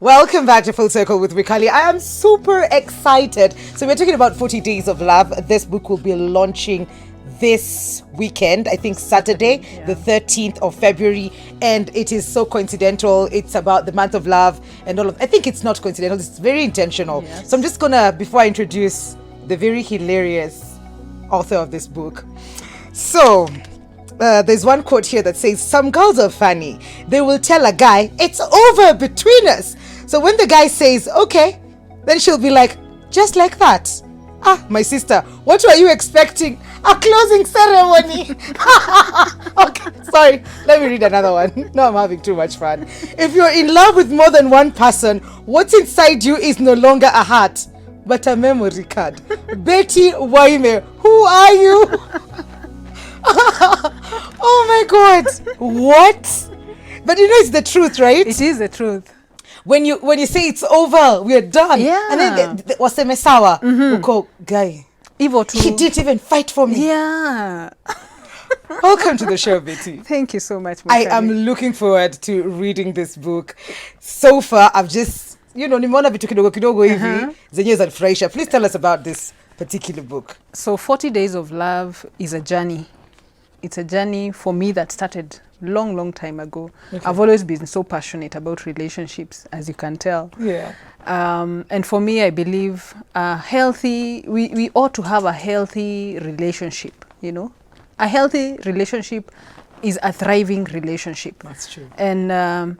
Welcome back to Full Circle with Rikali. I am super excited. So we're talking about 40 Days of Love. This book will be launching this weekend, I think Saturday, the 13th of February. And it is so coincidental. It's about the month of love and all of, I think it's not coincidental, it's very intentional. Yes. So I'm just gonna, before I introduce the very hilarious author of this book. So, there's one quote here that says, some girls are funny. They will tell a guy, it's over between us. So when the guy says, okay, then she'll be like, just like that. Ah, my sister, what were you expecting? A closing ceremony. Okay, sorry. Let me read another one. No, I'm having too much fun. If you're in love with more than one person, what's inside you is no longer a heart, but a memory card. Betty Waime, who are you? Oh my God! What? But you know it's the truth, right? It is the truth. When you say it's over, we're done. Yeah. And then waseme sawa. Uko guy. Evo too. He didn't even fight for me. Yeah. Welcome to the show, Betty. Thank you so much. I am looking forward to reading this book. So far, I've just nimeona vitu kidogo kidogo hivi zenye zinanifurahisha. Please tell us about this particular book. So 40 Days of Love is a journey. It's a journey for me that started long time ago. Okay. I've always been so passionate about relationships, as you can tell. Yeah. And for me, I believe we ought to have a healthy relationship, A healthy relationship is a thriving relationship. That's true. And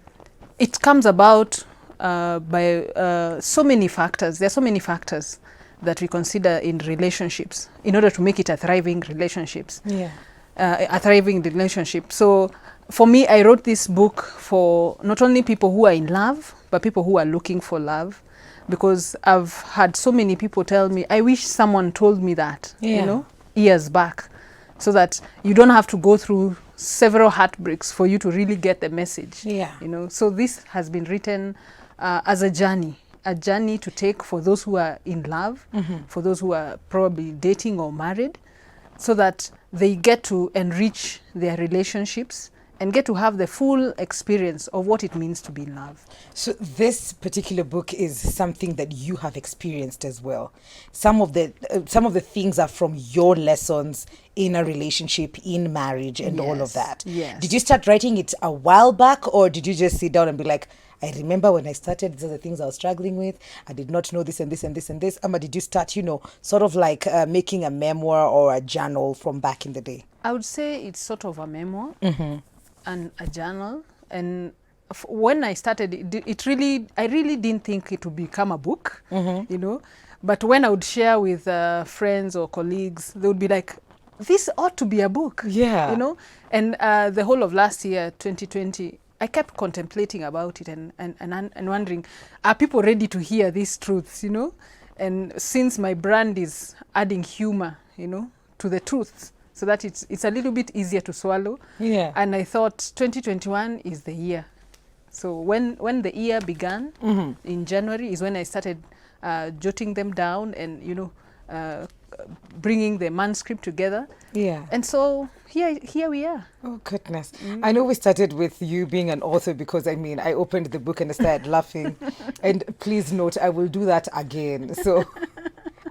it comes about by so many factors. There are so many factors that we consider in relationships in order to make it a thriving relationships. Yeah. A thriving relationship. So for me, I wrote this book for not only people who are in love, but people who are looking for love. Because I've had so many people tell me, I wish someone told me that, years back, so that you don't have to go through several heartbreaks for you to really get the message. Yeah. So this has been written as a journey to take for those who are in love, for those who are probably dating or married, so that they get to enrich their relationships and get to have the full experience of what it means to be in love. So this particular book is something that you have experienced as well. Some of the things are from your lessons in a relationship, in marriage, and all of that. Yes. Did you start writing it a while back, or did you just sit down and be like, I remember when I started, these are the things I was struggling with. I did not know this and this and this and this. Did you start, sort of like making a memoir or a journal from back in the day? I would say it's sort of a memoir and a journal. And when I started, I really didn't think it would become a book, But when I would share with friends or colleagues, they would be like, this ought to be a book, Yeah. And the whole of last year, 2020, I kept contemplating about it and wondering, are people ready to hear these truths, And since my brand is adding humor, to the truths, so that it's a little bit easier to swallow. Yeah. And I thought 2021 is the year. So when the year began in January is when I started jotting them down and, bringing the manuscript together. Yeah. And so here we are. Oh, goodness. I know we started with you being an author because, I opened the book and I started laughing. And please note, I will do that again. So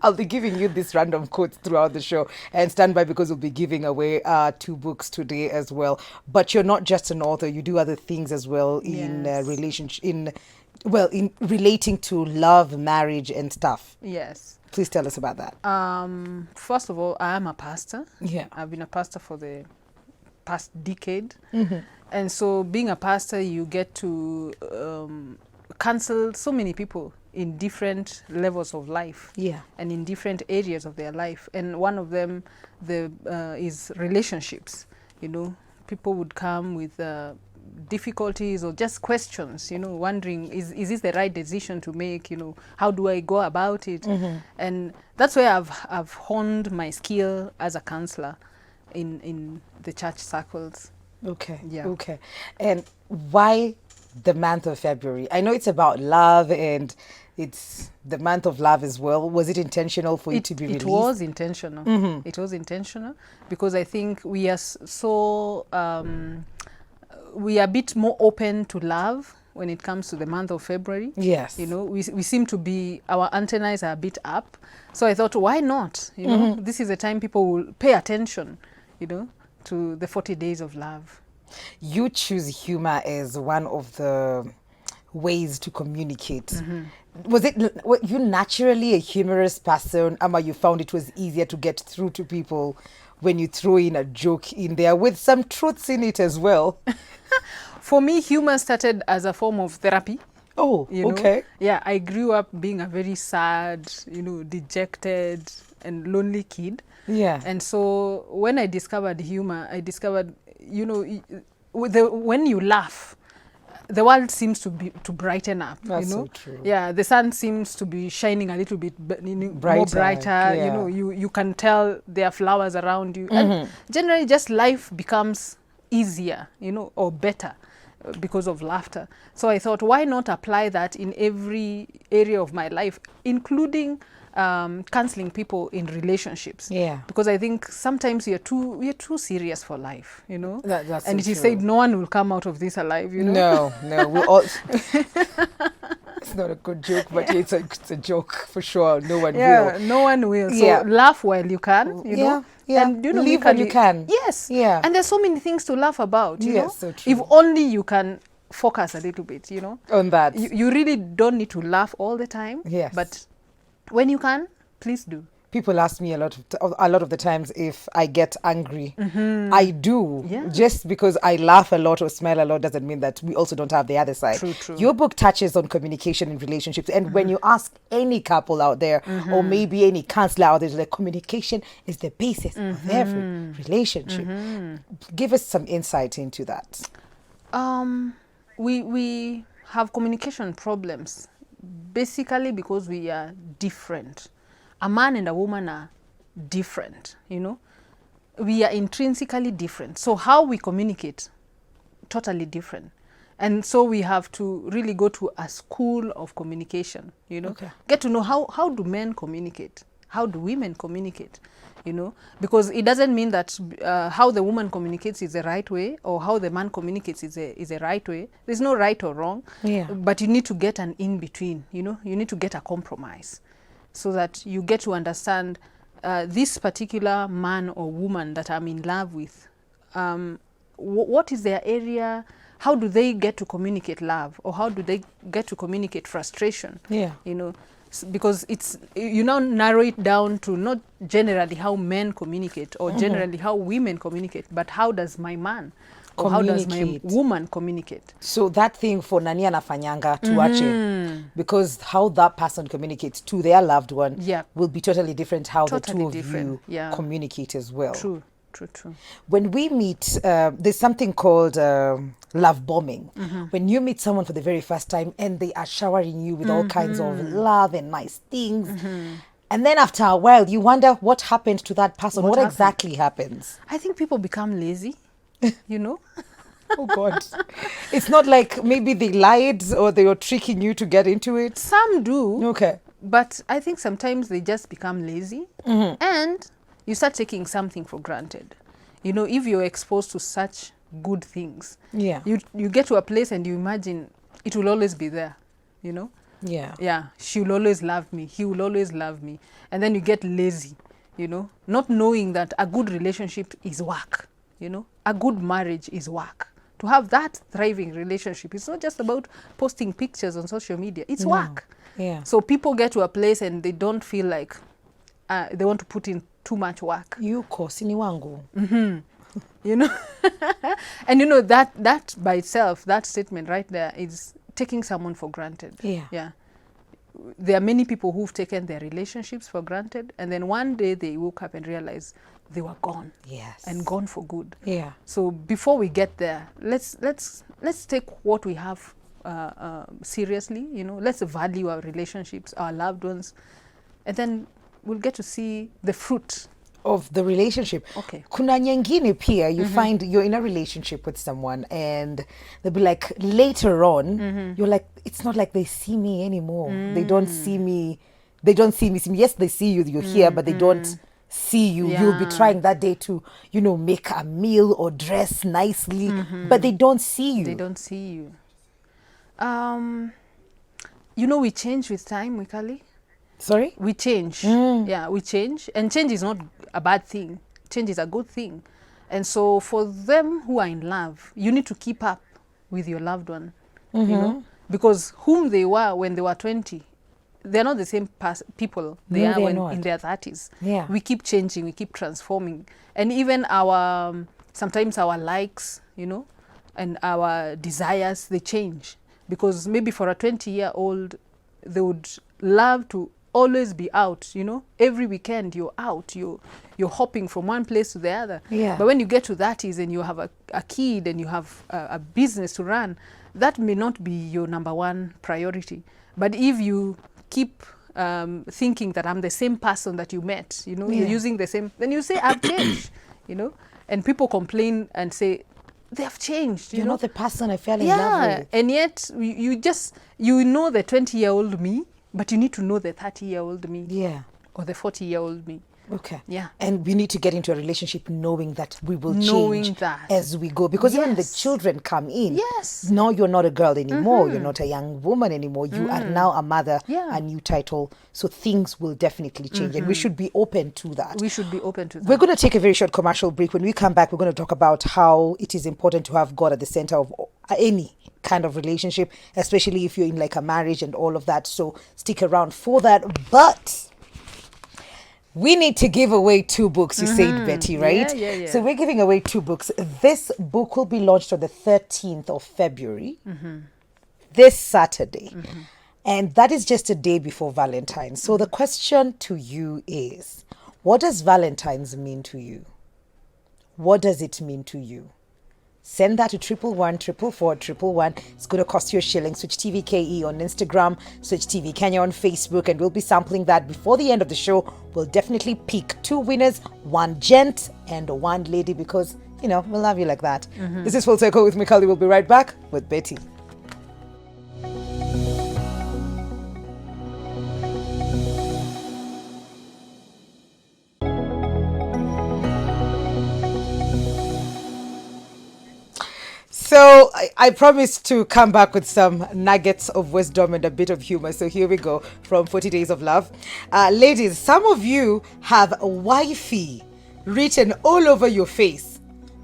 I'll be giving you these random quotes throughout the show. And stand by because we'll be giving away 2 books today as well. But you're not just an author. You do other things as well in relationship, in relating to love, marriage and stuff. Yes. Please tell us about that. First of all, I am a pastor. Yeah. I've been a pastor for the past decade. And so being a pastor, you get to counsel so many people in different levels of life. Yeah. And in different areas of their life. And one of them is relationships. People would come with difficulties or just questions, wondering, is this the right decision to make? How do I go about it? And that's where I've honed my skill as a counselor in the church circles. Okay. Yeah. Okay. And why the month of February? I know it's about love and it's the month of love as well. Was it intentional for it to be released? It was intentional. It was intentional because I think we are so we are a bit more open to love when it comes to the month of February. Yes. You know, we seem to be, our antennas are a bit up. So I thought, why not? You know, this is a time people will pay attention, you know, to the 40 days of love. You choose humor as one of the ways to communicate. Were you naturally a humorous person, Ama? You found it was easier to get through to people when you throw in a joke in there with some truths in it as well? For me, humor started as a form of therapy. Oh, You know? okay. Yeah, I grew up being a very sad, you know, dejected and lonely kid. Yeah. And so when I discovered humor, I discovered, you know, when you laugh, the world seems to brighten up. That's you know, so true. Yeah, the sun seems to be shining a little bit more Brighter, brighter. yeah. You know, you can tell there are flowers around you, and generally, just life becomes easier, you know, or better because of laughter. So I thought, why not apply that in every area of my life, including counseling people in relationships. Yeah. Because I think sometimes we're too serious for life, you know. That's and so it is true. said no one will come out of this alive, you know. No, we all. It's not a good joke, but it's a joke for sure. No one Yeah, will. no one will. So Yeah. laugh while you can, you know. Yeah. And you know, Leave when you can. Yes. Yeah. And there's so many things to laugh about, you know. Yes, so true. If only you can focus a little bit, you know. On that. You really don't need to laugh all the time. Yes. But when you can, please do. People ask me a lot of the times if I get angry. I do. Yeah. Just because I laugh a lot or smile a lot doesn't mean that we also don't have the other side. True. Your book touches on communication in relationships. And when you ask any couple out there or maybe any counselor out there, like, communication is the basis of every relationship. Give us some insight into that. We have communication problems basically because we are different. A man and a woman are different, you know. We are intrinsically different. So how we communicate, totally different. And so we have to really go to a school of communication, you know. Okay. Get to know how do men communicate? How do women communicate? You know, because it doesn't mean that how the woman communicates is the right way or how the man communicates is a right way. There's no right or wrong. Yeah. But you need to get an in-between, you know. You need to get a compromise so that you get to understand this particular man or woman that I'm in love with. What is their area? How do they get to communicate love? Or how do they get to communicate frustration? Yeah. You know, because you now narrow it down to not generally how men communicate or generally how women communicate, but how does my man or how does my woman communicate? So that thing for nani anafanyanga tuache, because how that person communicates to their loved one will be totally different how Totally the two different, of you communicate as well. True. When we meet, there's something called love bombing. When you meet someone for the very first time and they are showering you with all kinds of love and nice things, and then after a while you wonder what happened to that person. What exactly happens? I think people become lazy, you know. Oh God. It's not like maybe they lied or they were tricking you to get into it. Some do. Okay. But I think sometimes they just become lazy and you start taking something for granted. You know, if you're exposed to such good things, you get to a place and you imagine it will always be there, you know? Yeah, she will always love me. He will always love me. And then you get lazy, you know, not knowing that a good relationship is work, you know? A good marriage is work. To have that thriving relationship, it's not just about posting pictures on social media. It's work. Yeah. So people get to a place and they don't feel like they want to put in too much work. Yuko sini wangu. You know, and you know that by itself, that statement right there is taking someone for granted. Yeah. There are many people who've taken their relationships for granted, and then one day they woke up and realized they were gone. Yes. And gone for good. Yeah. So before we get there, let's take what we have seriously. You know, let's value our relationships, our loved ones, and then we'll get to see the fruit of the relationship. Okay. Kuna nyingine pia, you find you're in a relationship with someone and they'll be like, later on, you're like, it's not like they see me anymore. They don't see me. They don't see me. Yes, they see you, you're here, but they don't see you. You'll be trying that day to, you know, make a meal or dress nicely, but they don't see you. They don't see you. We change with time, Mikali. Sorry? We change. Yeah, we change. And change is not a bad thing. Change is a good thing. And so for them who are in love, you need to keep up with your loved one, because whom they were when they were 20, they're not the same people they No, are they're when not. in their 30s. Yeah. We keep changing, we keep transforming. And even our, sometimes our likes, and our desires, they change. Because maybe for a 20-year-old, they would love to always be out, every weekend you're out, you're hopping from one place to the other. Yeah. But when you get to that is and you have a kid and you have a business to run, that may not be your number one priority. But if you keep thinking that I'm the same person that you met, you're using the same, then you say I've changed, and people complain and say they have changed. You're not the person I fell in love with. And yet you know the 20-year-old me, but you need to know the 30-year-old me. Yeah. Or the 40-year-old me. Okay. Yeah. And we need to get into a relationship knowing that we will change that. as we go. Because even the children come in. Yes. Now you're not a girl anymore. You're not a young woman anymore. You are now a mother, Yeah. a new title. So things will definitely change. And we should be open to that. We should be open to that. We're going to take a very short commercial break. When we come back, we're going to talk about how it is important to have God at the center of any kind of relationship, especially if you're in like a marriage and all of that. So stick around for that. But we need to give away 2 books, you said, Betty, right? Yeah. So we're giving away 2 books. This book will be launched on the 13th of February, this Saturday. And that is just a day before Valentine. So the question to you is, what does Valentine's mean to you? What does it mean to you? Send that to 111 It's going to cost you a shilling. Switch TV KE on Instagram, Switch TV Kenya on Facebook, and we'll be sampling that before the end of the show. We'll definitely pick 2 winners, 1 gent and 1 lady, because, we love you like that. This is Full Circle with Mikali. We'll be right back with Betty. So I promised to come back with some nuggets of wisdom and a bit of humor. So here we go from 40 Days of Love. Ladies, some of you have wifey written all over your face.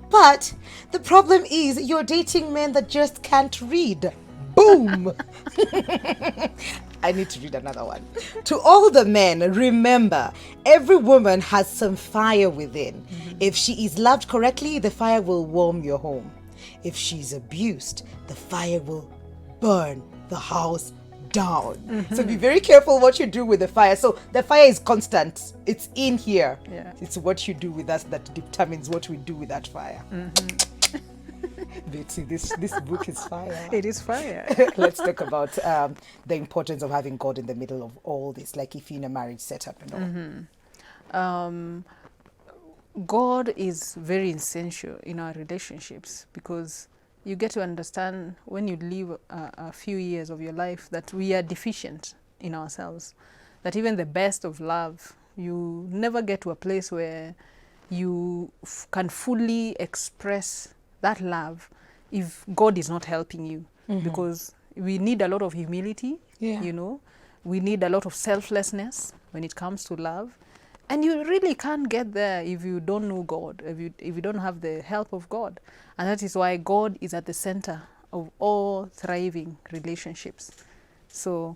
But the problem is you're dating men that just can't read. Boom! I need to read another one. To all the men, remember, every woman has some fire within. If she is loved correctly, the fire will warm your home. If she's abused, the fire will burn the house down. So be very careful what you do with the fire. So the fire is constant. It's in here. Yeah. It's what you do with us that determines what we do with that fire. Betsy, this book is fire. It is fire. Let's talk about the importance of having God in the middle of all this, like if you're in a marriage setup and all. God is very essential in our relationships, because you get to understand when you live a few years of your life that we are deficient in ourselves, that even the best of love, you never get to a place where you can fully express that love if God is not helping you, because we need a lot of humility, we need a lot of selflessness when it comes to love. And you really can't get there if you don't know God, if you don't have the help of God. And that is why God is at the center of all thriving relationships. So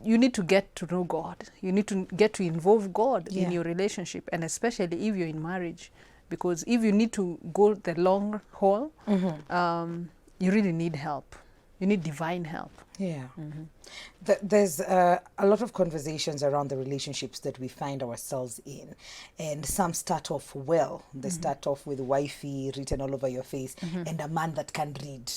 you need to get to know God. You need to get to involve God in your relationship, and especially if you're in marriage. Because if you need to go the long haul, you really need help. You need divine help. Yeah. There's a lot of conversations around the relationships that we find ourselves in. And some start off well. They start off with wifey written all over your face and a man that can read.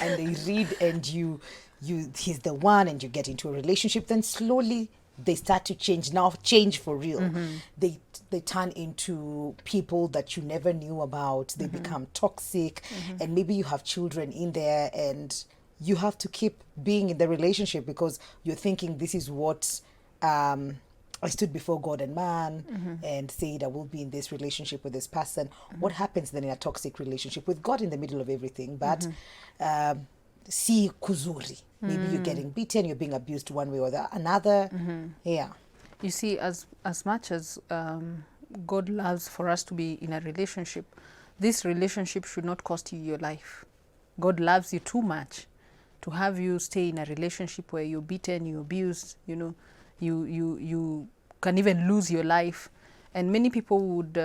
And they read and he's the one, and you get into a relationship. Then slowly they start to change for real. They turn into people that you never knew about. They become toxic, and maybe you have children in there, and you have to keep being in the relationship because you're thinking this is what I stood before God and man and said I will be in this relationship with this person. What happens then in a toxic relationship with God in the middle of everything? But si kuzuri. Maybe you're getting beaten, you're being abused one way or the another. Yeah. You see, as much as God loves for us to be in a relationship, this relationship should not cost you your life. God loves you too much to have you stay in a relationship where you're beaten, you're abused, you know, you can even lose your life. And many people would,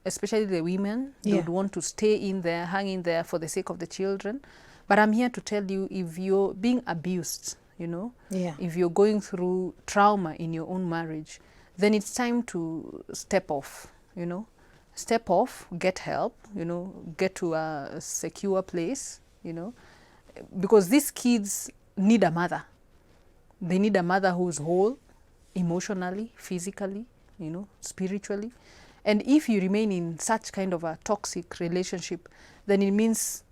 especially the women, they would want to stay in there, hang in there for the sake of the children. But I'm here to tell you, if you're being abused, you know, if you're going through trauma in your own marriage, then it's time to step off, you know. Step off, get help, you know, get to a secure place, you know, because these kids need a mother. They need a mother who's whole, emotionally, physically, you know, spiritually. And if you remain in such kind of a toxic relationship, then it means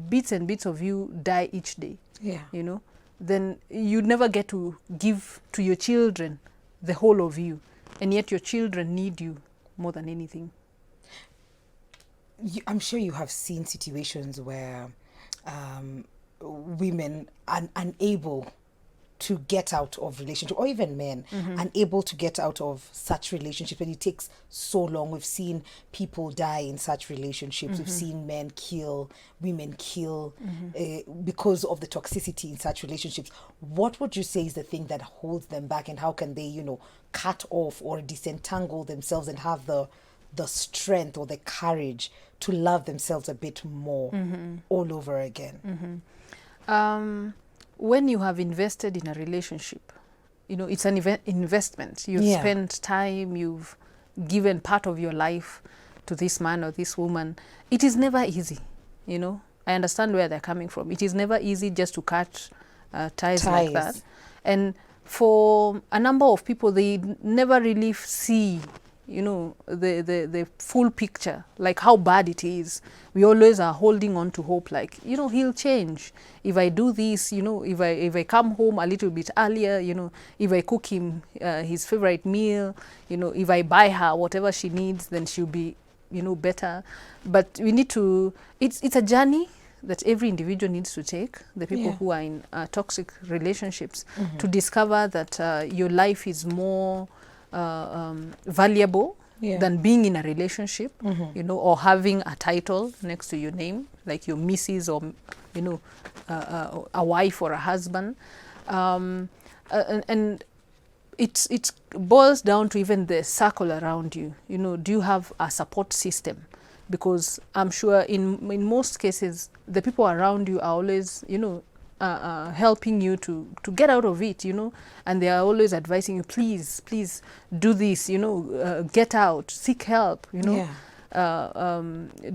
bits and bits of you die each day. You know, then you never get to give to your children the whole of you, and yet your children need you more than anything. I'm sure you have seen situations where women are unable to get out of relationship, or even men unable to get out of such relationships, and it takes so long. We've seen people die in such relationships. We've seen men kill, women kill because of the toxicity in such relationships. What would you say is the thing that holds them back, and how can they, you know, cut off or disentangle themselves and have the strength or the courage to love themselves a bit more all over again? When you have invested in a relationship, you know, it's an investment. You've spent time, you've given part of your life to this man or this woman. It is never easy, you know. I understand where they're coming from. It is never easy just to cut ties like that. And for a number of people, they never really see, you know, the full picture, like how bad it is. We always are holding on to hope, like, you know, he'll change. If I do this, you know, if I come home a little bit earlier, you know, if I cook him his favorite meal, you know, if I buy her whatever she needs, then she'll be, you know, better. But we need to, it's a journey that every individual needs to take, the people who are in toxic relationships, to discover that your life is more valuable than being in a relationship, you know, or having a title next to your name, like your Mrs. or, you know, a wife or a husband. And it boils down to even the circle around you. You know, do you have a support system? Because I'm sure in most cases, the people around you are always, you know, helping you to get out of it, you know, and they are always advising you, please do this, you know, get out, seek help, you know.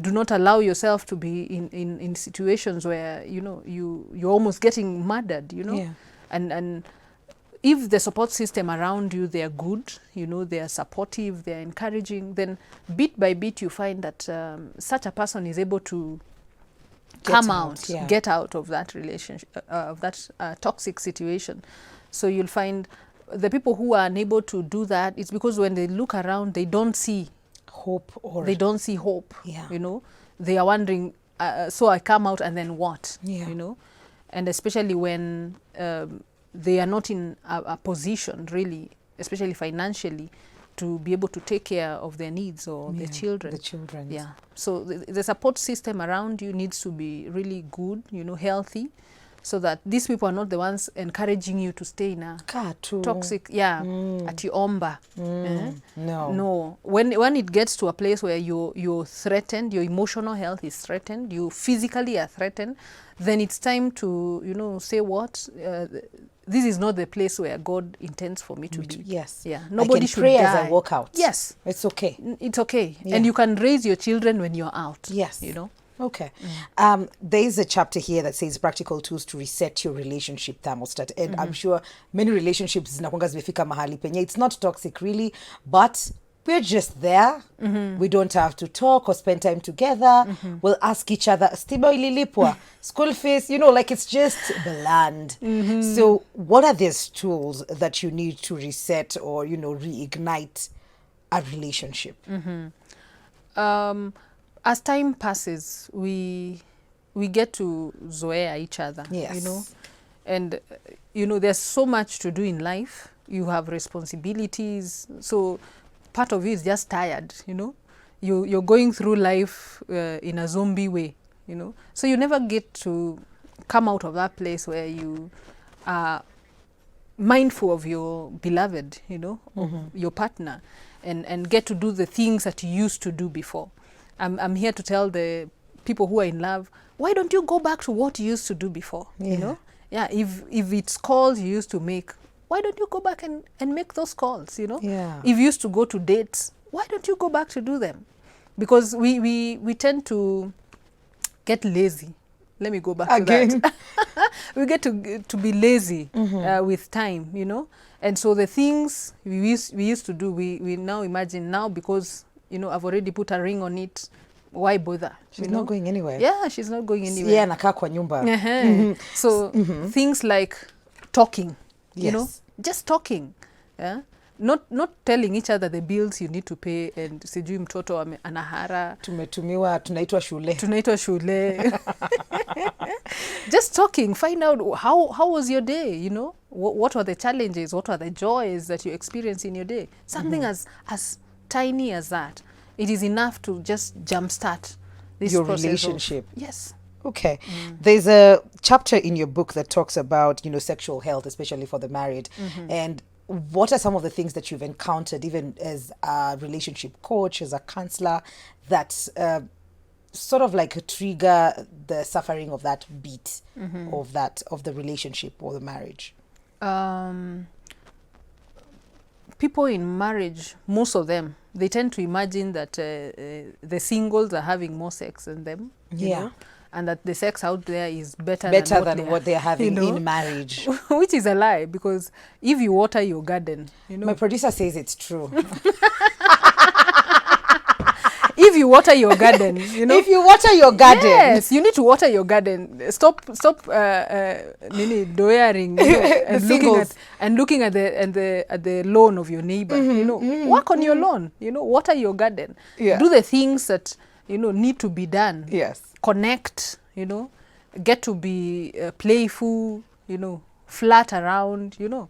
Do not allow yourself to be in situations where, you know, you're almost getting murdered, you know. And if the support system around you, they are good, you know, they are supportive, they are encouraging, then bit by bit you find that such a person is able to get out of that relationship, of that toxic situation. So you'll find the people who are unable to do that, it's because when they look around, they don't see hope, you know. They are wondering, so I come out and then what, you know. And especially when they are not in a position really, especially financially, to be able to take care of their needs or their children. So the support system around you needs to be really good, you know, healthy, so that these people are not the ones encouraging you to stay in a toxic, atiomba. No. When it gets to a place where you're threatened, your emotional health is threatened, you physically are threatened, then it's time to, you know, say what? This is not the place where God intends for me to be. Nobody should pray die as I walk out. It's okay. It's okay. And you can raise your children when you're out. You know. Okay. There is a chapter here that says practical tools to reset your relationship thermostat. And I'm sure many relationships zinakuanga zimefika mahali penye. It's not toxic really, but we're just there. We don't have to talk or spend time together. We'll ask each other, stima ililipwa, school fees, you know, like it's just bland. So what are these tools that you need to reset or, you know, reignite a relationship? As time passes, we we get to zoea each other, Yes. you know. And, there's so much to do in life. You have responsibilities. So part of you is just tired, you know. You're going through life in a zombie way, you know. So you never get to come out of that place where you are mindful of your beloved, you know, of your partner, and get to do the things that you used to do before. I'm here to tell the people who are in love, why don't you go back to what you used to do before, you know? Yeah, if it's calls you used to make, why don't you go back and make those calls, you know? Yeah. If you used to go to dates, why don't you go back to do them? Because we tend to get lazy. Let me go back to that. We get to be lazy with time, you know. And so the things we used to do, we now imagine now, because, you know, I've already put a ring on it, why bother? She's not going anywhere. Yeah, she's not going anywhere. Yeah, nakaa kwa nyumba. So things like talking, you know, Yes. just talking. Yeah? Not telling each other the bills you need to pay, and sijui mtoto anahara, Tumetumiwa, tunaitwa shule. Just talking, find out how was your day, you know, what are the challenges, what are the joys that you experience in your day. Something as tiny as that, it is enough to just jumpstart this Your process relationship. Yes. Okay. There's a chapter in your book that talks about, you know, sexual health, especially for the married. And what are some of the things that you've encountered, even as a relationship coach, as a counselor, that sort of like trigger the suffering of that beat of the relationship or the marriage? People in marriage, most of them, they tend to imagine that the singles are having more sex than them, you know, and that the sex out there is better than what they're having, you know? in marriage. Which is a lie, because if you water your garden, you know. My producer says it's true. If you water your garden, you know. If you water your garden. Yes, you need to water your garden. Stop doering, you know, and looking at the lawn of your neighbor. You know, work on your lawn. You know, water your garden. Yeah. Do the things that, you know, need to be done. Yes. Connect. You know, get to be playful. You know, flat around. You know,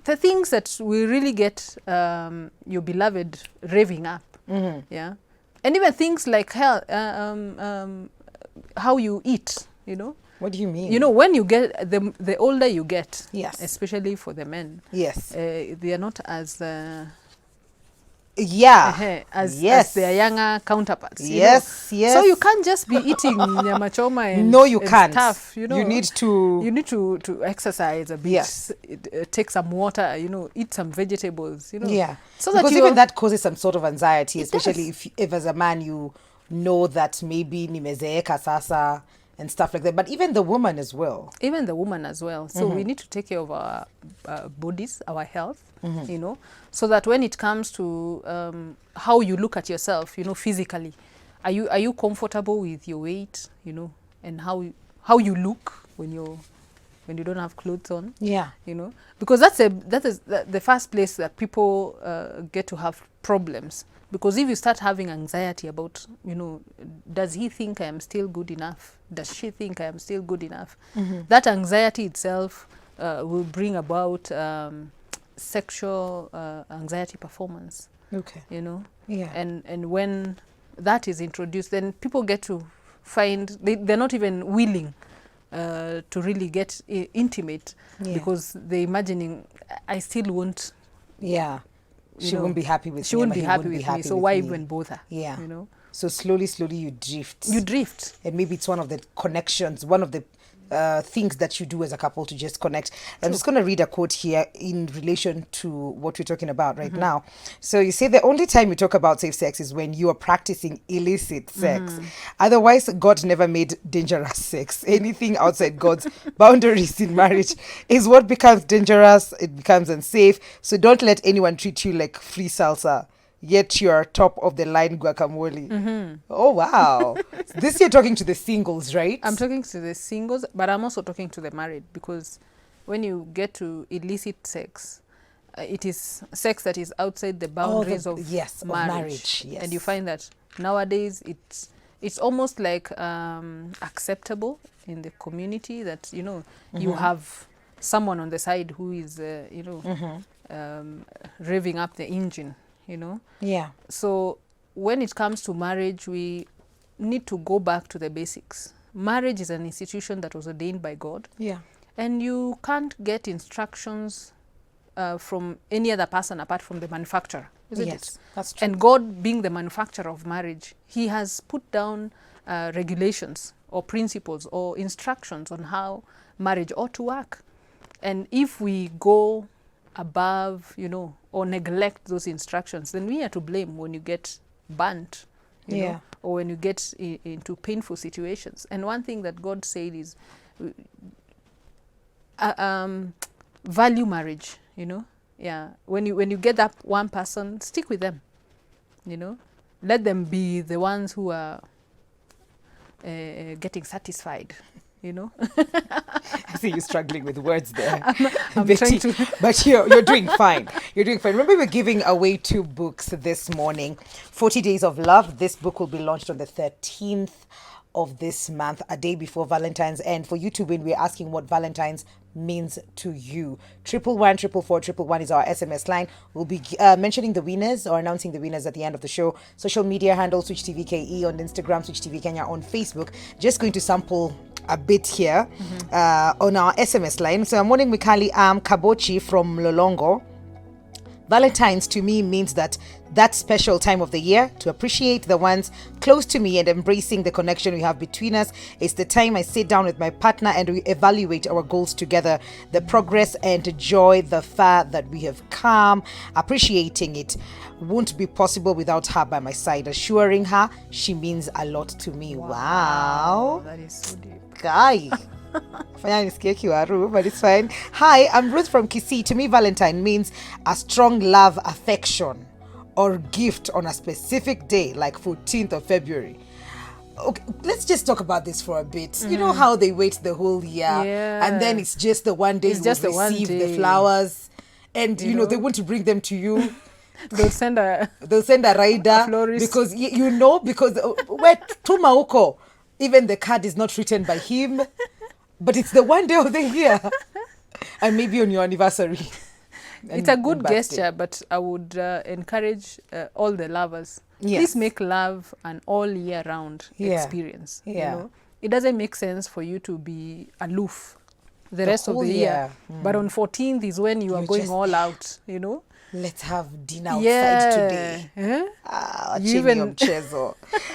the things that will really get your beloved raving up. Yeah. And even things like how you eat, you know. What do you mean? You know, when you get, the older you get, yes, especially for the men, yes, they are not as as their younger counterparts. Yes, you know? Yes. So you can't just be eating nyama choma and no, you can't. Stuff, you know. You need to exercise a bit. Yes. Take some water. You know, eat some vegetables. You know. Yeah. So because that even that causes some sort of anxiety, it especially if as a man you know that maybe nimezeeka sasa and stuff like that. But even the woman as well. So we need to take care of our bodies, our health, you know, so that when it comes to how you look at yourself, you know, physically, are you comfortable with your weight, you know, and how you look when you don't have clothes on? Yeah. You know, because that is the first place that people get to have problems. Because if you start having anxiety about, you know, does he think I am still good enough? Does she think I am still good enough? That anxiety itself will bring about sexual anxiety performance. Okay. You know? Yeah. And when that is introduced, then people get to find, they're not even willing to really get intimate, because they're imagining, I still won't. Yeah. She won't be happy with me. She wouldn't be happy with me, so why even bother? Yeah. You know? So slowly you drift. And maybe it's one of the connections, one of the things that you do as a couple to just connect. I'm just going to read a quote here in relation to what we're talking about right now. So you say the only time you talk about safe sex is when you are practicing illicit sex. Otherwise, God never made dangerous sex. Anything outside God's boundaries in marriage is what becomes dangerous. It becomes unsafe. So don't let anyone treat you like free salsa. Yet you're top of the line guacamole. Oh, wow. This you're talking to the singles, right? I'm talking to the singles, but I'm also talking to the married, because when you get to illicit sex, it is sex that is outside the boundaries of marriage. Yes. And you find that nowadays it's almost like acceptable in the community that, you have someone on the side who is, revving up the engine, Yeah. So when it comes to marriage, we need to go back to the basics. Marriage is an institution that was ordained by God. Yeah. And you can't get instructions from any other person apart from the manufacturer, isn't Yes, it? that's true. And God, being the manufacturer of marriage, He has put down regulations or principles or instructions on how marriage ought to work. And if we go above, or neglect those instructions, then we are to blame when you get burnt, Yeah. or when you get into painful situations. And one thing that God said is, value marriage, Yeah. When you get that one person, stick with them, Let them be the ones who are getting satisfied, I see you struggling with words there. I'm Betty. trying to. But you're doing fine. You're doing fine. Remember, we're giving away 2 books this morning. 40 Days of Love. This book will be launched on the 13th of this month, a day before Valentine's. And for you to win, we're asking what Valentine's means to you. 111 is our SMS line. We'll be mentioning the winners or announcing the winners at the end of the show. Social media handle Switch TV KE on Instagram, Switch TV Kenya on Facebook. Just going to sample a bit here on our SMS line. So, morning Mikali, I'm Kabochi from Lolongo. Valentine's to me means that special time of the year to appreciate the ones close to me and embracing the connection we have between us. It's the time I sit down with my partner and we evaluate our goals together, the progress and enjoy the far that we have come. Appreciating it won't be possible without her by my side, assuring her she means a lot to me. Wow. That is so deep. Guy. But it's fine. Hi, I'm Ruth from Kisii. To me, Valentine means a strong love, affection, or gift on a specific day, like 14th of February. Okay, let's just talk about this for a bit. You know how they wait the whole year, and then it's just the one day It's you just the one receive the day. flowers, and they want to bring them to you. They'll send a rider florist. because because where Tuma Uko, even the card is not written by him. But it's the one day of the year. And maybe on your anniversary. It's a good gesture, but I would encourage all the lovers. Yes. Please make love an all year round experience. Yeah. It doesn't make sense for you to be aloof the rest of whole the year. year. But on 14th is when you are going just- all out, Let's have dinner outside today. You even-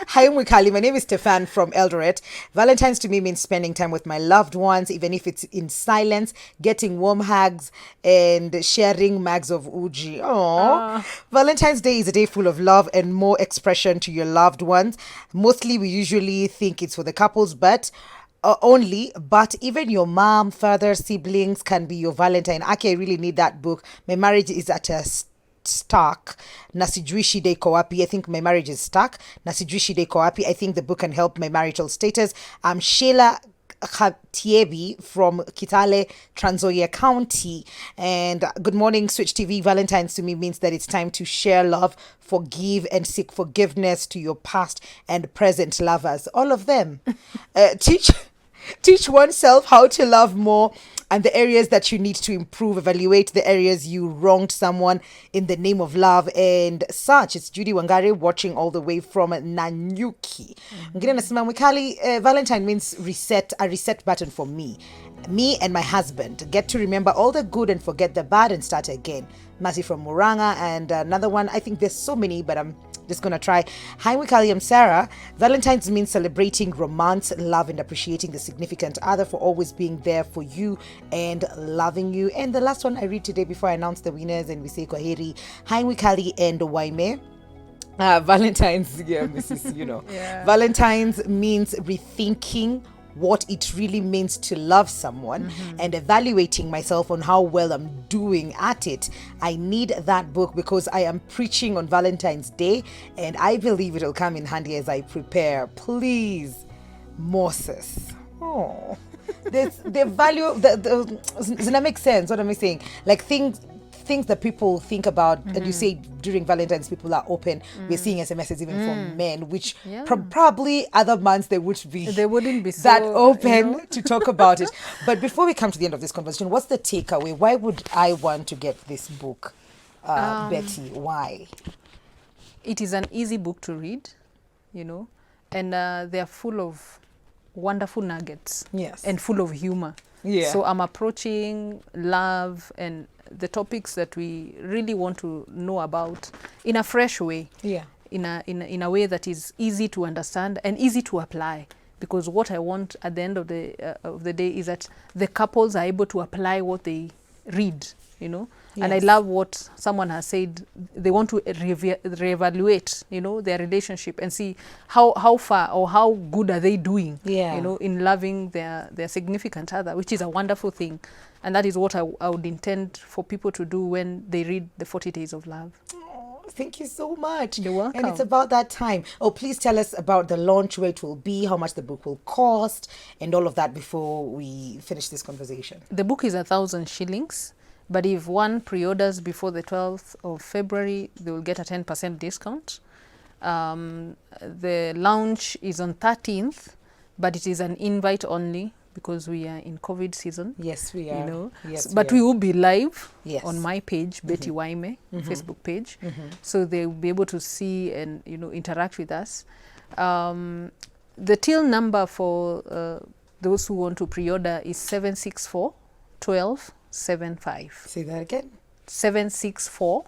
Hi, Mwikali. My name is Stefan from Eldoret. Valentine's to me means spending time with my loved ones, even if it's in silence, getting warm hugs, and sharing mags of uji. Aww. Valentine's Day is a day full of love and more expression to your loved ones. Mostly, we usually think it's for the couples, but even your mom, father, siblings can be your Valentine. Aki, I really need that book. My marriage is at a stuck. Nasijui shida iko wapi. I think my marriage is stuck. Nasijui shida iko wapi. I think the book can help my marital status. I'm Sheila Khatiebi from Kitale, Trans Nzoia County. And good morning, Switch TV. Valentine's to me means that it's time to share love, forgive, and seek forgiveness to your past and present lovers. All of them. Teach oneself how to love more and the areas that you need to improve. Evaluate the areas you wronged someone in the name of love and such. It's Judy Wangari watching all the way from Nanyuki. Ngine nasema Mwikali, Valentine means a reset button for me and my husband. Get to remember all the good and forget the bad and start again. Masi from Muranga, and another one. I think there's so many, but I'm just gonna try. Hi, Mwikali, I'm Sarah. Valentine's means celebrating romance, love, and appreciating the significant other for always being there for you and loving you. And the last one I read today before I announce the winners and we say kwaheri. Hi, Mwikali and Waime. Valentine's, Mrs. Yeah. Valentine's means rethinking what it really means to love someone and evaluating myself on how well I'm doing at it. I need that book because I am preaching on Valentine's Day and I believe it'll come in handy as I prepare. Please, Moses. Oh, the value, does that make sense? What am I saying? Like things that people think about, and you say during Valentine's people are open. We're seeing SMSs even from men, which probably other months they wouldn't be that open to talk about it. But before we come to the end of this conversation, what's the takeaway? Why would I want to get this book, Betty? Why? It is an easy book to read, and they are full of wonderful nuggets. Yes. And full of humor. Yeah. So I'm approaching love and the topics that we really want to know about in a fresh way. Yeah. In a way that is easy to understand and easy to apply. Because what I want at the end of the day is that the couples are able to apply what they read, Yes. And I love what someone has said. They want to reevaluate, their relationship and see how far or how good are they doing, in loving their significant other, which is a wonderful thing. And that is what I would intend for people to do when they read the 40 Days of Love. Thank you so much. You're welcome. And it's about that time. Oh, please tell us about the launch, where it will be, how much the book will cost, and all of that before we finish this conversation. The book is 1,000 shillings. But if one pre-orders before the 12th of February, they will get a 10% discount. The launch is on 13th, but it is an invite only because we are in COVID season. Yes, we are. Yes, but we will be live on my page, Betty Waime, Facebook page. So they will be able to see and interact with us. The till number for those who want to pre-order is 764 12 75. Say that again. 764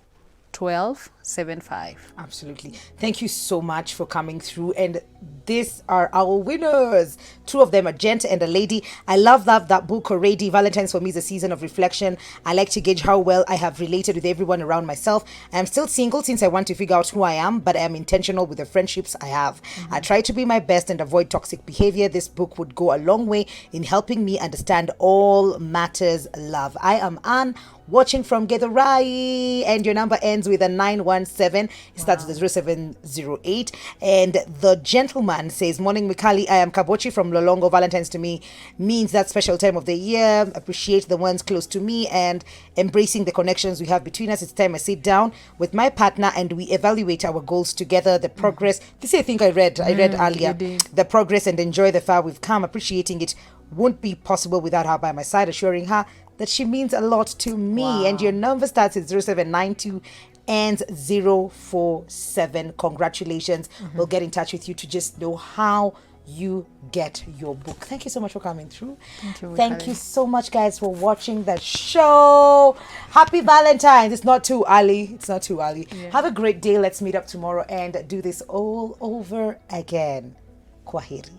12 75. Absolutely. Thank you so much for coming through. And these are our winners. Two of them, a gent and a lady. I love that book already. Valentine's for me is a season of reflection. I like to gauge how well I have related with everyone around myself. I am still single since I want to figure out who I am, but I am intentional with the friendships I have. I try to be my best and avoid toxic behavior. This book would go a long way in helping me understand all matters love. I am Anne, watching from Githurai, and your number ends with a 917. It starts with 0708. And the gentleman says, morning Mikali, I am Kabochi from Lolongo. Valentine's to me means that special time of the year. Appreciate the ones close to me and embracing the connections we have between us. It's time I sit down with my partner and we evaluate our goals together, the progress. This I think I read earlier. The progress and enjoy the far we've come. Appreciating it won't be possible without her by my side, assuring her that she means a lot to me. Wow. And your number starts at 0792 and 047. Congratulations. We'll get in touch with you to just know how you get your book. Thank you so much for coming through. Thank you so much, guys, for watching the show. Happy Valentine's. It's not too early. Yeah. Have a great day. Let's meet up tomorrow and do this all over again. Kwaheri.